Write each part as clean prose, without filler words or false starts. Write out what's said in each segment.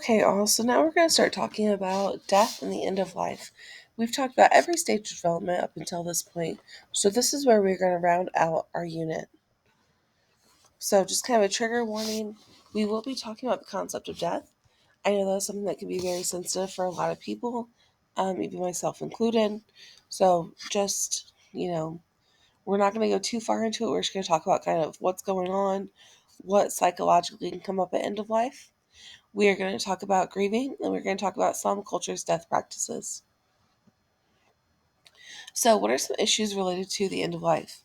Okay, so now we're going to start talking about death and the end of life. We've talked about every stage of development up until this point, so this is where we're going to round out our unit. So, just kind of a trigger warning, we will be talking about the concept of death. I know that's something that can be very sensitive for a lot of people, even myself included. So, we're not going to go too far into it. We're just going to talk about kind of what's going on, what psychologically can come up at end of life. We are going to talk about grieving, and we're going to talk about some cultures' death practices. So, what are some issues related to the end of life?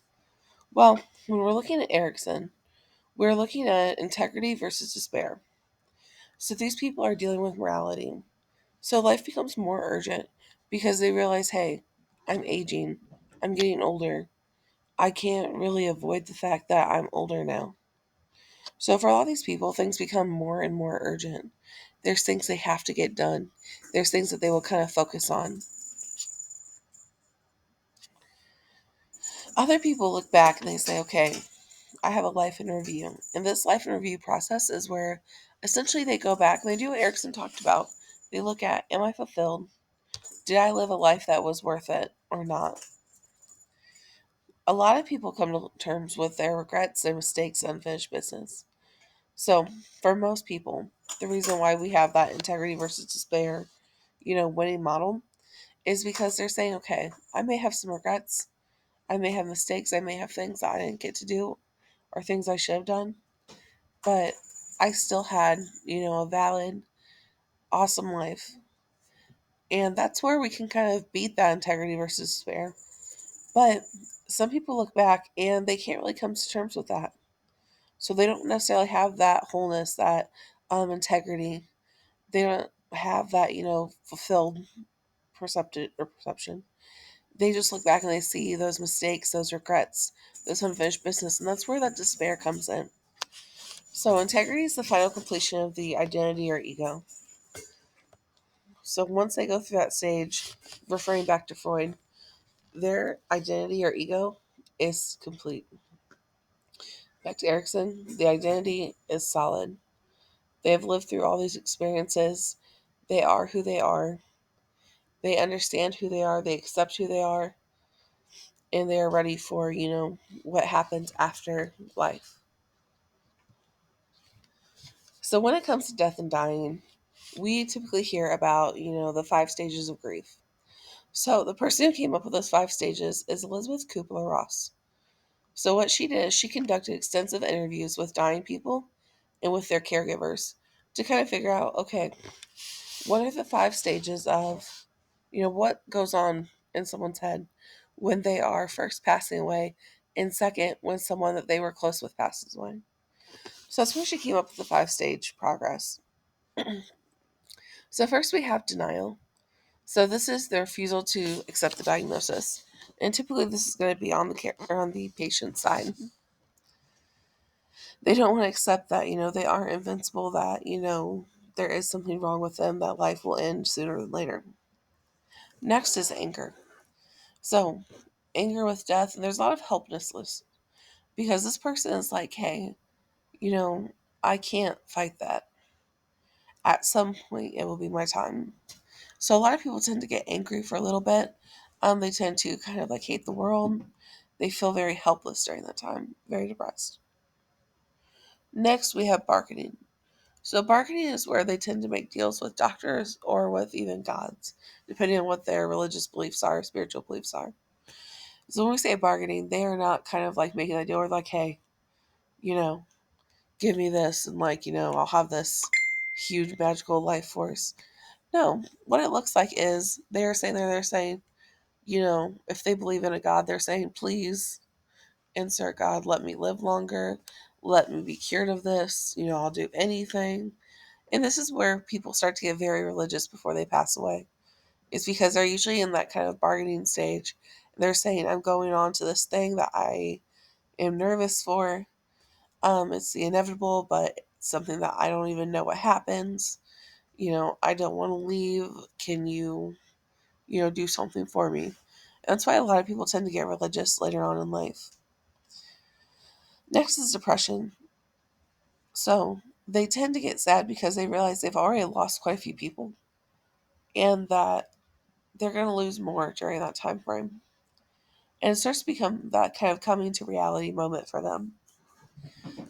Well, when we're looking at Erikson, we're looking at integrity versus despair. So, these people are dealing with morality. So, life becomes more urgent because they realize, hey, I'm aging, I'm getting older. I can't really avoid the fact that I'm older now. So, for a lot of these people, things become more and more urgent. There's things they have to get done, there's things that they will kind of focus on. Other people look back and they say, okay, I have a life in review. And this life in review process is where essentially they go back and they do what Erikson talked about. They look at, am I fulfilled? Did I live a life that was worth it or not? A lot of people come to terms with their regrets, their mistakes, unfinished business. So, for most people, the reason why we have that integrity versus despair, winning model is because they're saying, okay, I may have some regrets, I may have mistakes, I may have things that I didn't get to do or things I should have done, but I still had, a valid, awesome life. And that's where we can kind of beat that integrity versus despair. But some people look back and they can't really come to terms with that. So they don't necessarily have that wholeness, that integrity. They don't have that, fulfilled perception. They just look back and they see those mistakes, those regrets, those unfinished business, and that's where that despair comes in. So, integrity is the final completion of the identity or ego. So, once they go through that stage, referring back to Freud, their identity or ego is complete. Back to Erikson, the identity is solid. They have lived through all these experiences. They are who they are. They understand who they are. They accept who they are. And they are ready for, what happens after life. So, when it comes to death and dying, we typically hear about, the 5 stages of grief. So the person who came up with those 5 stages is Elizabeth Kubler-Ross. So what she did is she conducted extensive interviews with dying people and with their caregivers to kind of figure out, okay, what are the 5 stages of, what goes on in someone's head when they are first passing away, and second, when someone that they were close with passes away. So that's where she came up with the 5 stage progress. So first we have denial. So this is the refusal to accept the diagnosis, and typically this is going to be on the or on the patient's side. They don't want to accept that they are invincible, that there is something wrong with them, that life will end sooner than later. Next is anger. So anger with death, and there's a lot of helplessness because this person is like, hey, you know, I can't fight that. At some point, it will be my time. So a lot of people tend to get angry for a little bit. They tend to kind of like hate the world. They feel very helpless during that time, very depressed. Next, we have bargaining. So bargaining is where they tend to make deals with doctors or with even gods, depending on what their religious beliefs are, spiritual beliefs are. So when we say bargaining, they are not kind of like making a deal where like, hey, you know, give me this and like, I'll have this huge magical life force. No, what it looks like is they're saying, if they believe in a God, they're saying, please insert God, let me live longer, let me be cured of this, I'll do anything. And this is where people start to get very religious before they pass away. It's because they're usually in that kind of bargaining stage. They're saying, I'm going on to this thing that I am nervous for. It's the inevitable, but it's something that I don't even know what happens. I don't want to leave. Can you, do something for me? And that's why a lot of people tend to get religious later on in life. Next is depression. So they tend to get sad because they realize they've already lost quite a few people and that they're going to lose more during that time frame. And it starts to become that kind of coming to reality moment for them.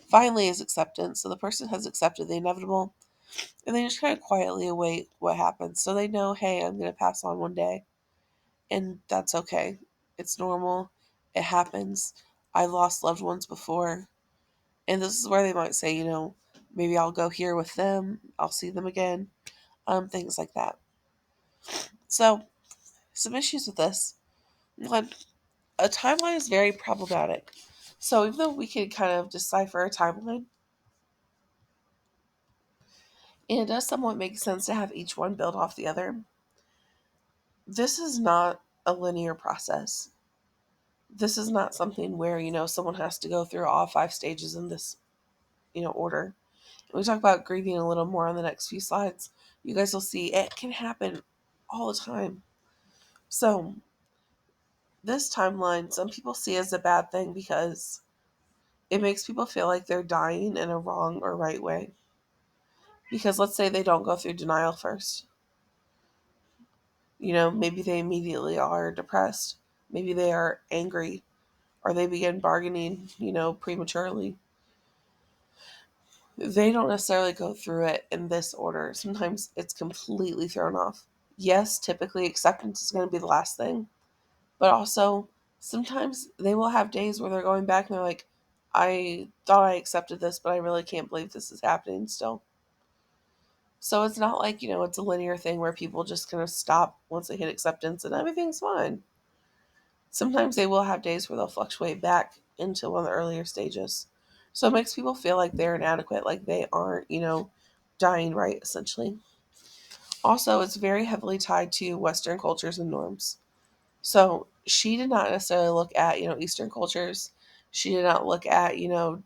Finally, is acceptance. So the person has accepted the inevitable and they just kind of quietly await what happens. So they know, hey, I'm going to pass on one day. And that's okay. It's normal. It happens. I lost loved ones before. And this is where they might say, maybe I'll go here with them. I'll see them again. Things like that. So, some issues with this. One, a timeline is very problematic. So, even though we can kind of decipher a timeline, and it does somewhat make sense to have each one build off the other, this is not a linear process. This is not something where, someone has to go through all 5 stages in this, order. We talk about grieving a little more on the next few slides. You guys will see it can happen all the time. So, this timeline, some people see as a bad thing because it makes people feel like they're dying in a wrong or right way. Because let's say they don't go through denial first. Maybe they immediately are depressed. Maybe they are angry or they begin bargaining, prematurely. They don't necessarily go through it in this order. Sometimes it's completely thrown off. Yes, typically acceptance is going to be the last thing, but also sometimes they will have days where they're going back and they're like, I thought I accepted this, but I really can't believe this is happening still. So it's not like, it's a linear thing where people just kind of stop once they hit acceptance and everything's fine. Sometimes they will have days where they'll fluctuate back into one of the earlier stages. So it makes people feel like they're inadequate, like they aren't, dying right, essentially. Also, it's very heavily tied to Western cultures and norms. So she did not necessarily look at, Eastern cultures. She did not look at,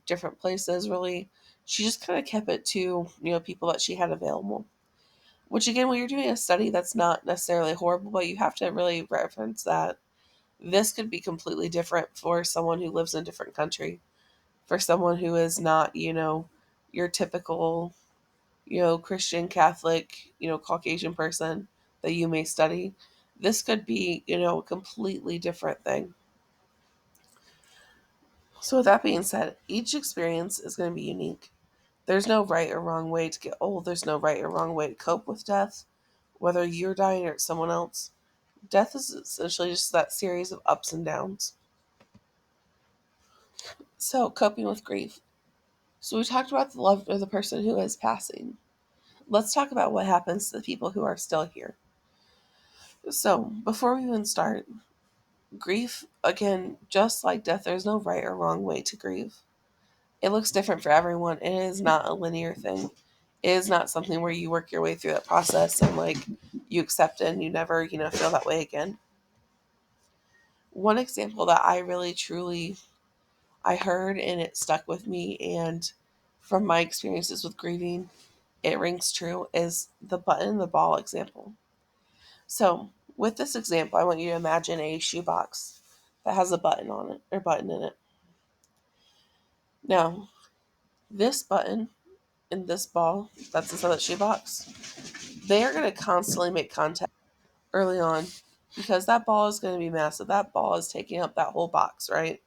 different places really. She just kind of kept it to, people that she had available. Which again, when you're doing a study, that's not necessarily horrible, but you have to really reference that this could be completely different for someone who lives in a different country, for someone who is not, your typical, Christian, Catholic, Caucasian person that you may study. This could be, a completely different thing. So, with that being said, each experience is going to be unique. There's no right or wrong way to get old. There's no right or wrong way to cope with death, whether you're dying or it's someone else. Death is essentially just that series of ups and downs. So, coping with grief. So, we talked about the love of the person who is passing. Let's talk about what happens to the people who are still here. So, before we even start, grief, again, just like death, there's no right or wrong way to grieve. It looks different for everyone. It is not a linear thing. It is not something where you work your way through that process and like you accept it and you never, feel that way again. One example that I really truly I heard and it stuck with me and from my experiences with grieving, it rings true is the button and the ball example. So, with this example, I want you to imagine a shoebox that has a button on it or button in it. Now, this button and this ball that's inside that shoebox, they are going to constantly make contact early on because that ball is going to be massive. That ball is taking up that whole box, right?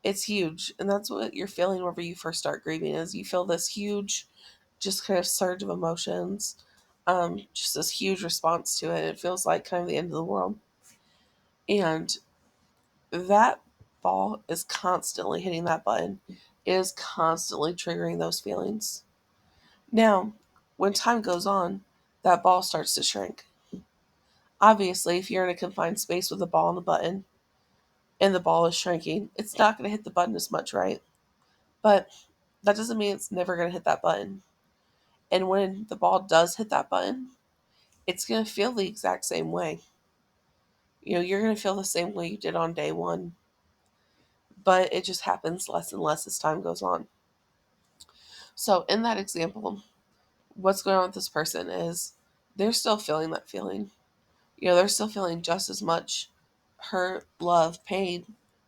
It's huge. And that's what you're feeling whenever you first start grieving is you feel this huge, just kind of surge of emotions, just this huge response to it. It feels like kind of the end of the world. And that ball is constantly hitting that button. It is constantly triggering those feelings. Now, when time goes on, that ball starts to shrink. Obviously, if you're in a confined space with a ball and a button, and the ball is shrinking, it's not going to hit the button as much, right? But that doesn't mean it's never going to hit that button. And when the ball does hit that button, it's going to feel the exact same way. You're going to feel the same way you did on day one, but it just happens less and less as time goes on. So, in that example, what's going on with this person is they're still feeling that feeling. They're still feeling just as much hurt, love, pain,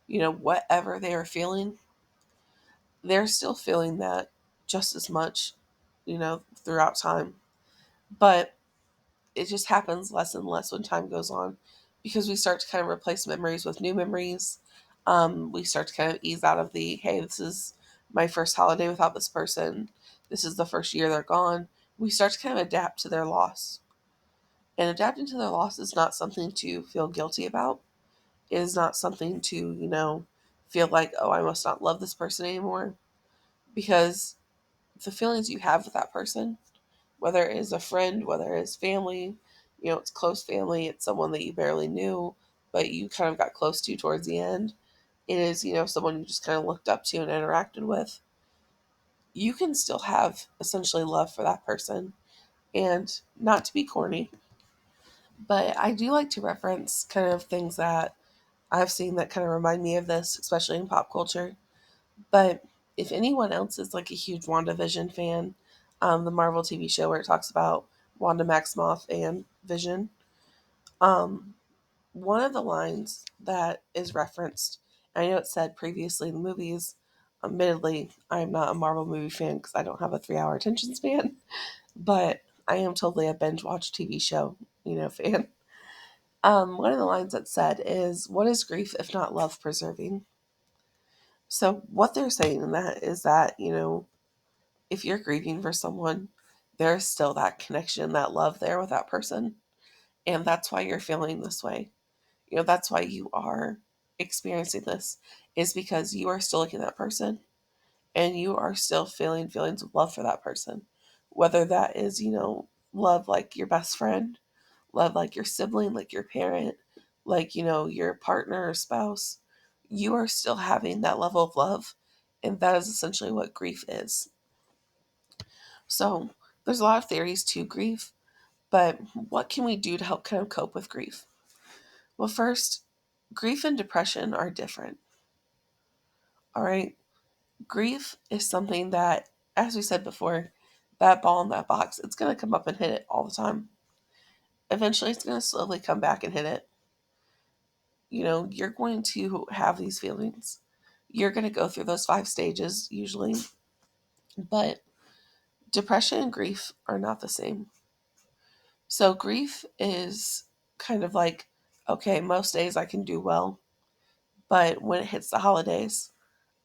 whatever they are feeling, they're still feeling that just as much. throughout time. But it just happens less and less when time goes on because we start to kind of replace memories with new memories. We start to kind of ease out of the, hey, this is my first holiday without this person. This is the first year they're gone. We start to kind of adapt to their loss. And adapting to their loss is not something to feel guilty about. It is not something to, feel like, oh, I must not love this person anymore. Because the feelings you have with that person, whether it is a friend, whether it's family, it's close family, it's someone that you barely knew, but you kind of got close to towards the end. It is, someone you just kind of looked up to and interacted with. You can still have essentially love for that person. And not to be corny, but I do like to reference kind of things that I've seen that kind of remind me of this, especially in pop culture. But if anyone else is like a huge WandaVision fan, the Marvel TV show where it talks about Wanda Maximoff and Vision, um, one of the lines that is referenced, I know it's said previously in the movies. Admittedly, I'm not a Marvel movie fan because I don't have a 3 hour attention span, but I am totally a binge watch TV show, fan. One of the lines that said is, "What is grief if not love preserving?" So what they're saying in that is that, if you're grieving for someone, there's still that connection, that love there with that person. And that's why you're feeling this way. That's why you are experiencing this, is because you are still looking at that person and you are still feeling feelings of love for that person. Whether that is, love like your best friend, love like your sibling, like your parent, like, your partner or spouse, you are still having that level of love. And that is essentially what grief is. So there's a lot of theories to grief, but what can we do to help kind of cope with grief? Well, first, grief and depression are different. All right. Grief is something that, as we said before, that ball in that box, it's going to come up and hit it all the time. Eventually, it's going to slowly come back and hit it. You're going to have these feelings. You're going to go through those 5 stages usually, but depression and grief are not the same. So, grief is kind of like, okay, most days I can do well, but when it hits the holidays,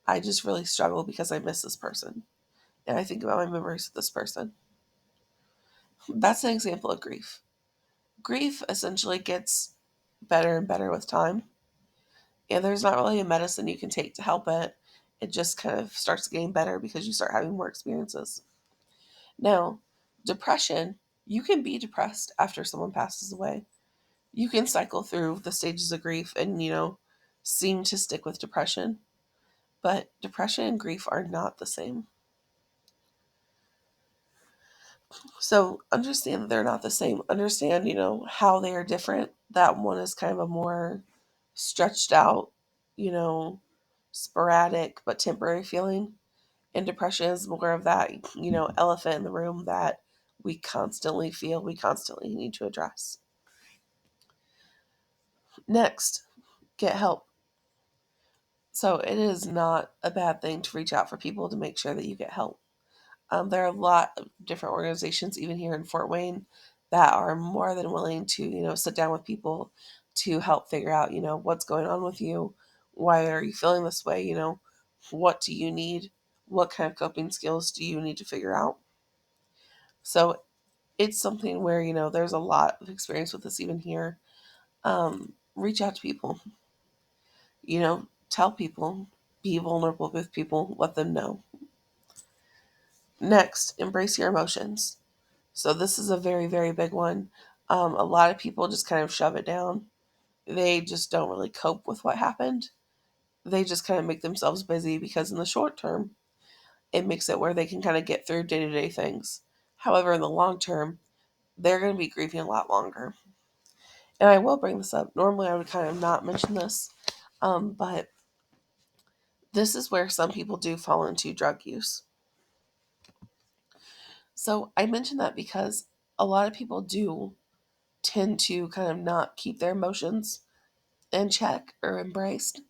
I just really struggle because I miss this person and I think about my memories with this person. That's an example of grief. Grief essentially gets better and better with time, and there's not really a medicine you can take to help it. It just kind of starts getting better because you start having more experiences. Now, depression, you can be depressed after someone passes away. You can cycle through the stages of grief and, seem to stick with depression. But depression and grief are not the same. So understand that they're not the same. Understand, how they are different. That one is kind of a more stretched out, you know, sporadic but temporary feeling. And depression is more of that, elephant in the room that we constantly feel, we constantly need to address. Next, get help. So it is not a bad thing to reach out for people to make sure that you get help. There are a lot of different organizations, even here in Fort Wayne, that are more than willing to, sit down with people to help figure out, what's going on with you. Why are you feeling this way? What do you need? What kind of coping skills do you need to figure out? So it's something where, there's a lot of experience with this even here. Reach out to people, tell people, be vulnerable with people, let them know. Next, embrace your emotions. So this is a very, very big one. A lot of people just kind of shove it down. They just don't really cope with what happened. They just kind of make themselves busy because in the short term, it makes it where they can kind of get through day-to-day things. However, in the long term, they're going to be grieving a lot longer. And I will bring this up. Normally, I would kind of not mention this, but this is where some people do fall into drug use. So I mention that because a lot of people do tend to kind of not keep their emotions in check or embraced.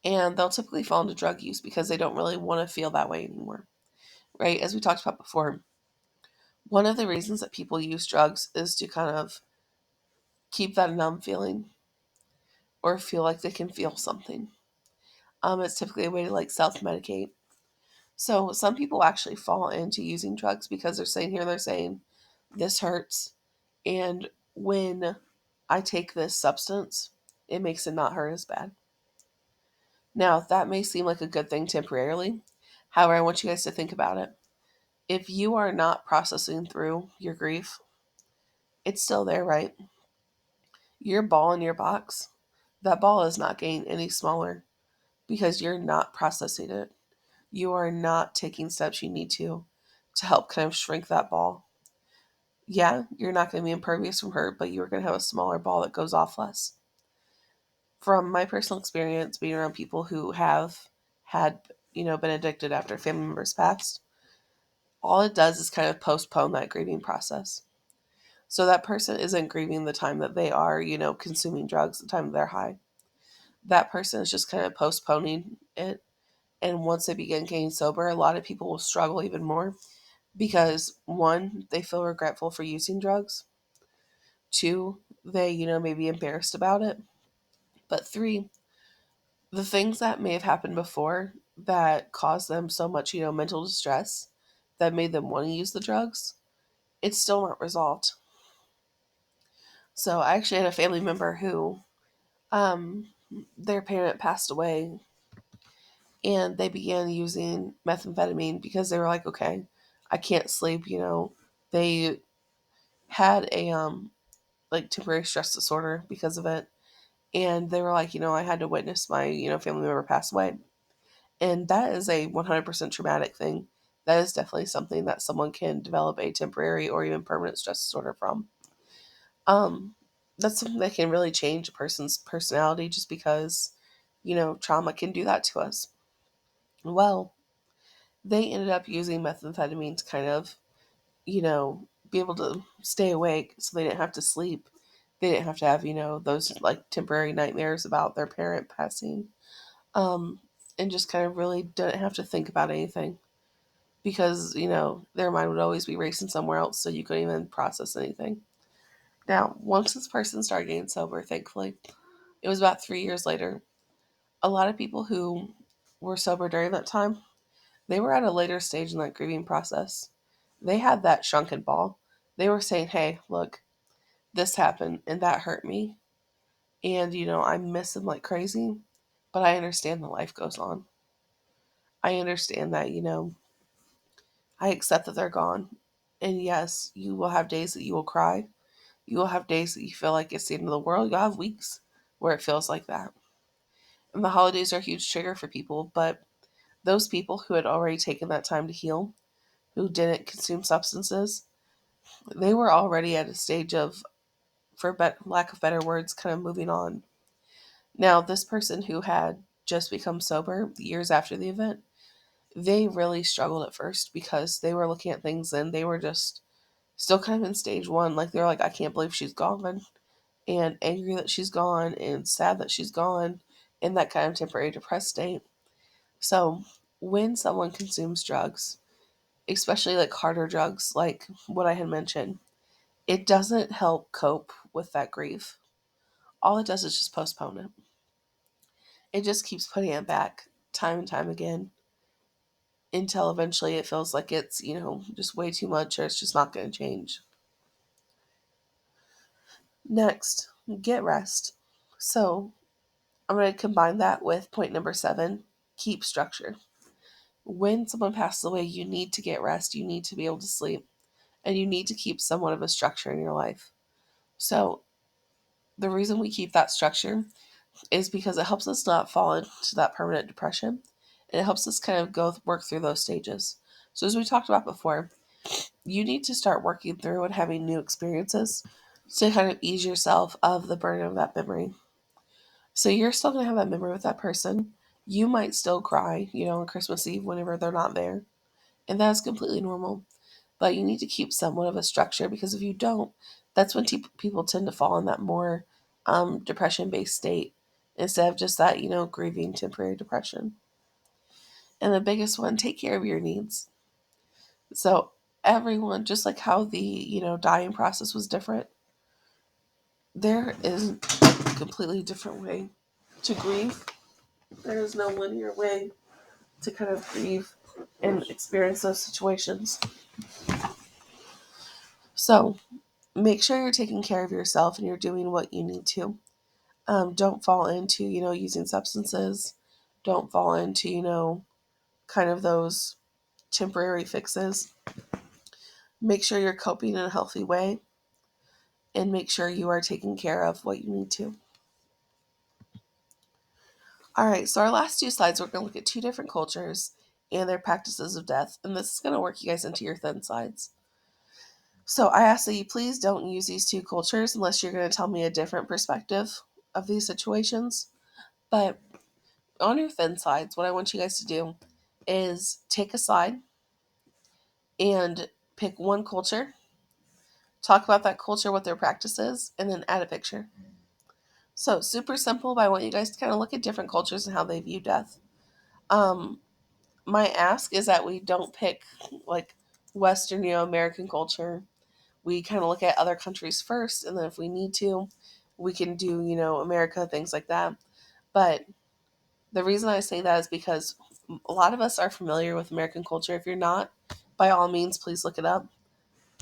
And they'll typically fall into drug use because they don't really want to feel that way anymore, right? As we talked about before, One of the reasons that people use drugs is to kind of keep that numb feeling or feel like they can feel something. It's typically a way to like self medicate. So some people actually fall into using drugs because they're saying, this hurts. And when I take this substance, it makes it not hurt as bad. Now, that may seem like a good thing temporarily. However, I want you guys to think about it. If you are not processing through your grief, it's still there, right? Your ball in your box, that ball is not getting any smaller because you're not processing it. You are not taking steps you need to help kind of shrink that ball. Yeah, you're not going to be impervious from hurt, but you're going to have a smaller ball that goes off less. From my personal experience being around people who have had, been addicted after family members passed, all it does is kind of postpone that grieving process. So that person isn't grieving the time that they are, consuming drugs, the time that they're high. That person is just kind of postponing it. And once they begin getting sober, a lot of people will struggle even more because one, they feel regretful for using drugs. Two, they, may be embarrassed about it. But three, the things that may have happened before that caused them so much, mental distress that made them want to use the drugs, it's still not resolved. So I actually had a family member who um their parent passed away and they began using methamphetamine because they were like, okay, I can't sleep. They had a like temporary stress disorder because of it. And they were like, I had to witness my, family member pass away. And that is a 100% traumatic thing. That is definitely something that someone can develop a temporary or even permanent stress disorder from. Um, that's something that can really change a person's personality just because, trauma can do that to us. Well, they ended up using methamphetamine to kind of, be able to stay awake so they didn't have to sleep. They didn't have to have, those like temporary nightmares about their parent passing. Um, and just kind of really didn't have to think about anything because, their mind would always be racing somewhere else, so you couldn't even process anything. Now, once this person started getting sober, thankfully, it was about 3 years later. A lot of people who were sober during that time, they were at a later stage in that grieving process. They had that shrunken ball. They were saying, hey, look, this happened and that hurt me. And, I miss them like crazy, but I understand that life goes on. I understand that, I accept that they're gone. And yes, you will have days that you will cry. You will have days that you feel like it's the end of the world. You'll have weeks where it feels like that. And the holidays are a huge trigger for people, but those people who had already taken that time to heal, who didn't consume substances, they were already at a stage of, for lack of better words, kind of moving on. Now, this person who had just become sober years after the event, they really struggled at first because they were looking at things and they were just still kind of in stage one. Like, they're like, I can't believe she's gone, and angry that she's gone, and sad that she's gone, in that kind of temporary depressed state. So, when someone consumes drugs, especially like harder drugs, like what I had mentioned, it doesn't help cope with that grief. All it does is just postpone it. It just keeps putting it back time and time again until eventually it feels like it's, just way too much or it's just not going to change. Next, get rest. So, I'm going to combine that with point number 7, keep structure. When someone passes away, you need to get rest, you need to be able to sleep, and you need to keep somewhat of a structure in your life. So, the reason we keep that structure is because it helps us not fall into that permanent depression, and it helps us kind of work through those stages. So, as we talked about before, you need to start working through and having new experiences to kind of ease yourself of the burden of that memory. So you're still going to have that memory with that person. You might still cry, on Christmas Eve whenever they're not there. And that's completely normal. But you need to keep somewhat of a structure because if you don't, that's when people tend to fall in that more depression based state instead of just that, grieving temporary depression. And the biggest one, take care of your needs. So everyone, just like how the, dying process was different, there is a completely different way to grieve. There is no linear way to kind of grieve and experience those situations. So make sure you're taking care of yourself and you're doing what you need to. Don't fall into, using substances. Don't fall into, kind of those temporary fixes. Make sure you're coping in a healthy way and make sure you are taking care of what you need to. All right, so our last two slides, we're going to look at two different cultures and their practices of death, and this is going to work you guys into your thin slides. So I ask that you please don't use these two cultures unless you're going to tell me a different perspective of these situations. But on your thin slides, what I want you guys to do is take a slide and pick one culture, talk about that culture, what their practice is, and then add a picture. So super simple, but I want you guys to kind of look at different cultures and how they view death. My ask is that we don't pick like Western, American culture. We kind of look at other countries first, and then if we need to, we can do, America, things like that. But the reason I say that is because a lot of us are familiar with American culture. If you're not, by all means, please look it up.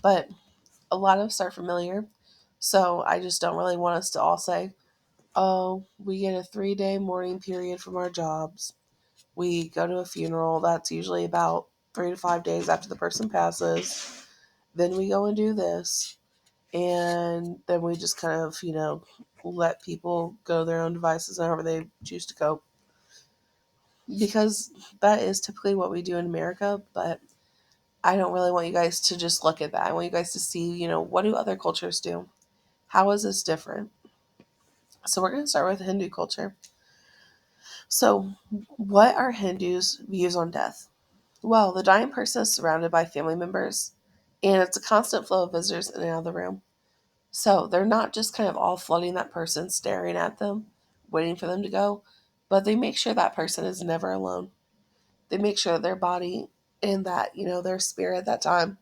But a lot of us are familiar. So I just don't really want us to all say, oh, we get a 3-day mourning period from our jobs. We go to a funeral. That's usually about 3 to 5 days after the person passes. Then we go and do this. And then we just kind of, let people go their own devices however they choose to cope. Because that is typically what we do in America, but I don't really want you guys to just look at that. I want you guys to see, what do other cultures do? How is this different? So we're going to start with Hindu culture. So what are Hindus' views on death? Well, the dying person is surrounded by family members, and it's a constant flow of visitors in and out of the room. So they're not just kind of all flooding that person, staring at them, waiting for them to go, but they make sure that person is never alone. They make sure their body and that, their spirit at that time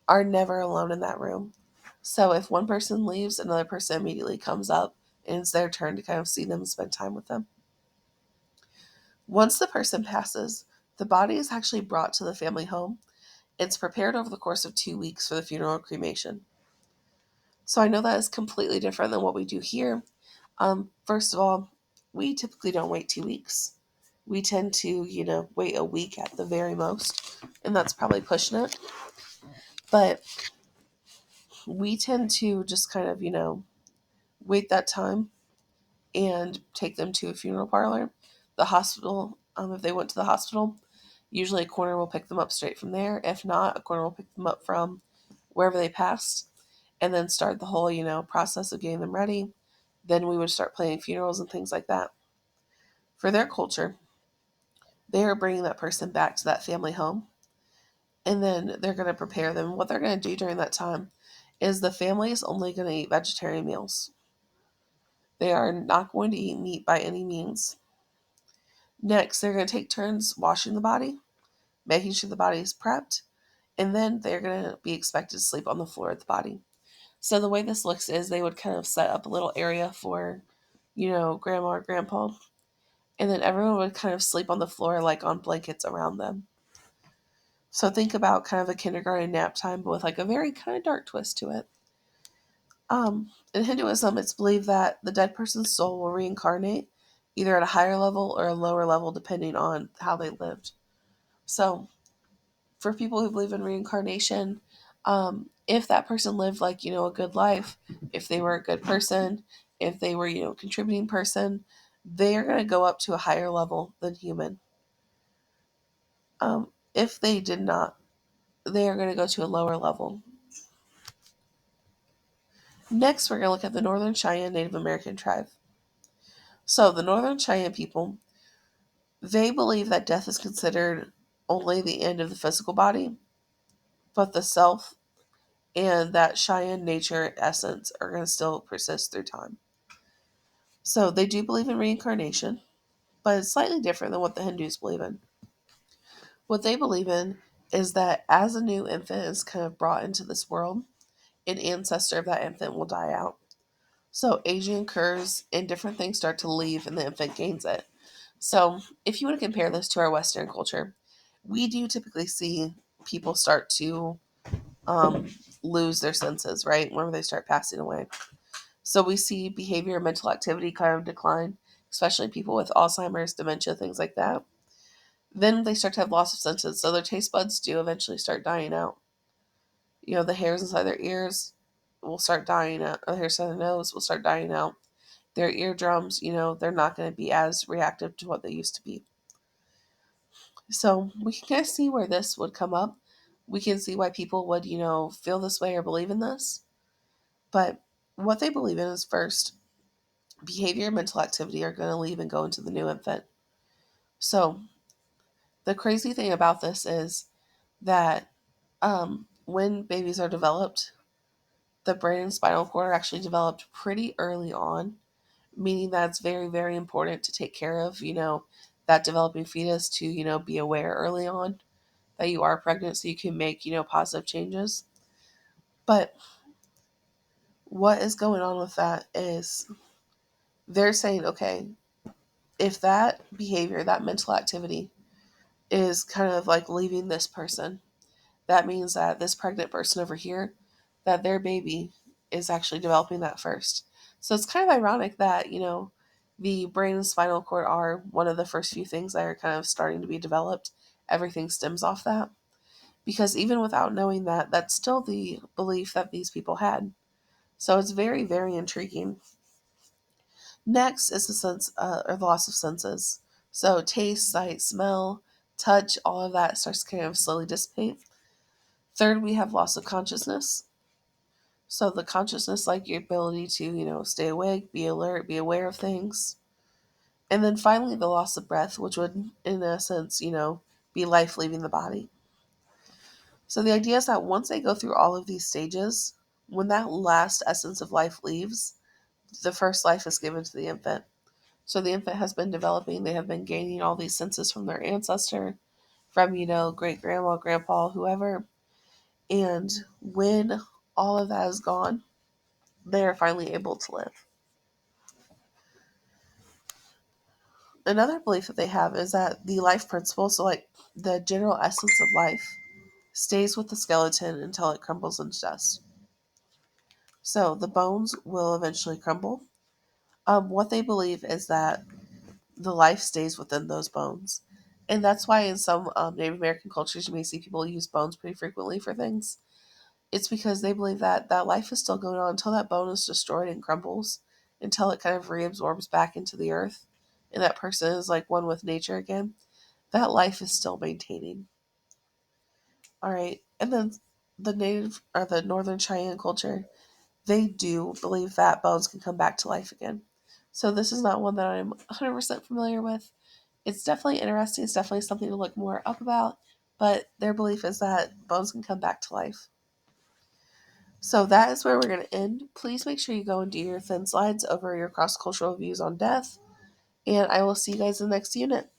are never alone in that room. So if one person leaves, another person immediately comes up and it's their turn to kind of see them and spend time with them. Once the person passes, the body is actually brought to the family home. It's prepared over the course of 2 weeks for the funeral and cremation. So I know that is completely different than what we do here. First of all, we typically don't wait 2 weeks. We tend to, wait a week at the very most, and that's probably pushing it. But we tend to just kind of, wait that time and take them to a funeral parlor. The hospital, if they went to the hospital, usually a coroner will pick them up straight from there. If not, a coroner will pick them up from wherever they passed and then start the whole, process of getting them ready. Then we would start planning funerals and things like that. For their culture, they are bringing that person back to that family home, and then they're going to prepare them. What they're going to do during that time is the family is only going to eat vegetarian meals. They are not going to eat meat by any means. Next, they're going to take turns washing the body, making sure the body is prepped, and then they're going to be expected to sleep on the floor of the body. So the way this looks is they would kind of set up a little area for, grandma or grandpa, and then everyone would kind of sleep on the floor like on blankets around them. So think about kind of a kindergarten nap time, but with like a very kind of dark twist to it. In Hinduism, it's believed that the dead person's soul will reincarnate either at a higher level or a lower level depending on how they lived. So for people who believe in reincarnation, if that person lived like, a good life, if they were a good person, if they were, a contributing person, they are going to go up to a higher level than human. If they did not, they are going to go to a lower level. Next, we're going to look at the Northern Cheyenne Native American tribe. So the Northern Cheyenne people, they believe that death is considered only the end of the physical body, but the self and that Cheyenne nature essence are going to still persist through time. So they do believe in reincarnation, but it's slightly different than what the Hindus believe in. What they believe in is that as a new infant is kind of brought into this world, an ancestor of that infant will die out. So aging occurs and different things start to leave and the infant gains it. So if you want to compare this to our Western culture, we do typically see people start to um, lose their senses, right? Whenever they start passing away. So we see behavior and mental activity kind of decline, especially people with Alzheimer's, dementia, things like that. Then they start to have loss of senses. So their taste buds do eventually start dying out. The hairs inside their ears will start dying out, or the hairs inside their nose will start dying out. Their eardrums, they're not going to be as reactive to what they used to be. So we can kind of see where this would come up. We can see why people would, feel this way or believe in this. But what they believe in is first, behavior and mental activity are going to leave and go into the new infant. So the crazy thing about this is that when babies are developed, the brain and spinal cord are actually developed pretty early on, meaning that it's very, very important to take care of, that developing fetus to, be aware early on that you are pregnant so you can make, positive changes. But what is going on with that is they're saying, okay, if that behavior, that mental activity is kind of like leaving this person, that means that this pregnant person over here, that their baby is actually developing that first. So it's kind of ironic that, the brain and spinal cord are one of the first few things that are kind of starting to be developed. Everything stems off that. Because even without knowing that, that's still the belief that these people had. So it's very, very intriguing. Next is the sense or the loss of senses. So taste, sight, smell, touch, all of that starts to kind of slowly dissipate. Third, we have loss of consciousness. So the consciousness, like your ability to, stay awake, be alert, be aware of things. And then finally, the loss of breath, which would, in a sense, be life leaving the body. So the idea is that once they go through all of these stages, when that last essence of life leaves, the first life is given to the infant. So the infant has been developing, they have been gaining all these senses from their ancestor, from, great grandma, grandpa, whoever. And when all of that is gone, they are finally able to live. Another belief that they have is that the life principle, so like the general essence of life, stays with the skeleton until it crumbles into dust. So the bones will eventually crumble. What they believe is that the life stays within those bones. And that's why in some Native American cultures you may see people use bones pretty frequently for things. It's because they believe that that life is still going on until that bone is destroyed and crumbles, until it kind of reabsorbs back into the earth, and that person is like one with nature again. That life is still maintaining. All right. And then the Native or the Northern Cheyenne culture, they do believe that bones can come back to life again. So this is not one that I'm 100% familiar with. It's definitely interesting. It's definitely something to look more up about. But their belief is that bones can come back to life. So that is where we're going to end. Please make sure you go and do your thin slides over your cross cultural views on death. And I will see you guys in the next unit.